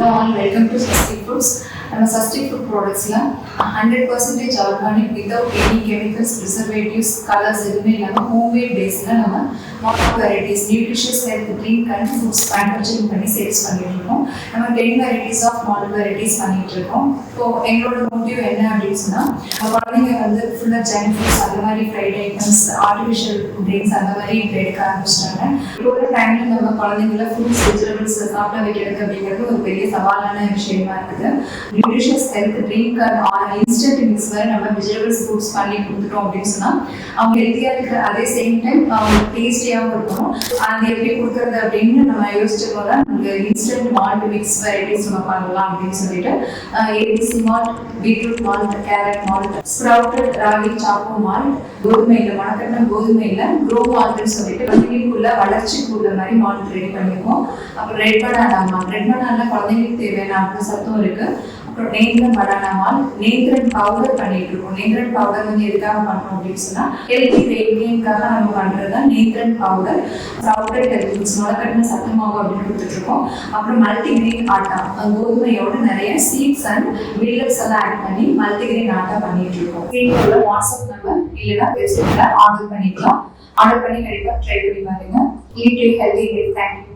All welcome to Sasti Foods. நம்ம Sasti Food productsல 100% organic without any chemicals, preservatives, colors எதுவுமே இல்லாம homemade baseல நம்ம multiple varieties, nutritious health drink and foods packaging பண்ணி sales பண்ணிட்டு இருக்கோம். நம்ம 10 varieties of multiple varieties பண்ணிட்டு இருக்கோம். இப்போ எங்களோட மோட்டிவ் என்ன அப்படின்னு சொன்னா குழந்தைங்க வந்து ஃபுல்லா ஜங்க் ஃபுட்ஸ் அந்த மாதிரி ஃப்ரைட் ஐட்டம்ஸ், ஆர்டிஃபிஷியல் ட்ரிங்க்ஸ் அந்த மாதிரி எடுக்க ஆரம்பிச்சிட்டாங்க. இப்போ ஒரு டைம்ல நம்ம குழந்தைங்கள ஃப்ரூட்ஸ் வெஜிடபிள்ஸ் சாப்பிட வைக்கிறது அப்படிங்கிறது ஒரு பெரிய சவாலான விஷயமா இருக்குது. Nutritious health drink and instant mix வரை நம்ம வெஜிடபிள்ஸ் ஃப்ரூட்ஸ் பண்ணி கொடுத்துட்டோம் அப்படின்னு சொன்னா அவங்க ஹெல்த்தியா இருக்கிற அதே சேம் டைம் அவங்க டேஸ்டியாகவும் இருக்கணும். அது எப்படி கொடுக்கறது அப்படின்னு நம்ம யோசிச்சு போல நமக்கு இன்ஸ்டன்ட் மால்ட் மிக்ஸ் வெரைட்டிஸ் நம்ம பண்ணலாம் அப்படின்னு சொல்லிட்டு A B C malt, beetroot malt, carrot malt, sprouted ragi choco malt, கோதுமையில மணக்கட்டின கோதுமையில க்ரோ மால்ட்னு சொல்லிட்டு குழந்தைங்களுக்குள்ள வளர்ச்சிக்குள்ள மாதிரி மால்ட் ரெடி பண்ணிருக்கோம். அப்புறம் red banana malt, red banana குழந்தைங்களுக்கு தேவையான அவ்வளோ சத்தும் இருக்கு. அப்புறம் nendran banana malt, nendran powder பண்ணிட்டு இருக்கோம். நேந்திரன் பவுடர் வந்து எதுக்காக பண்றோம் அப்படின்னு சொன்னா ஹெல்த்தி வெயிட் கெயின்காக நம்ம பண்றதுதான் nendran powder. Sprouted health mix முளைக்கட்டின சத்து மாவு அப்படின்னு கொடுத்துட்டு இருக்கோம். அப்புறம் மல்டிகிரெயின் ஆட்டா, கோதுமையோட நிறைய சீட்ஸ் அண்ட் மில்லட்ஸ் எல்லாம் ஆட் பண்ணி மல்டிகிரெயின் ஆட்டா பண்ணிட்டு இருக்கோம். ஸ்க்ரீன்ல வாட்ஸ்அப் நம்பர் இல்லைன்னா வெப்சைட்ல ஆர்டர் பண்ணிக்கலாம். ஆர்டர் பண்ணி கண்டிப்பா ட்ரை பண்ணி பாருங்க. Eat healthy life. தேங்க்யூ.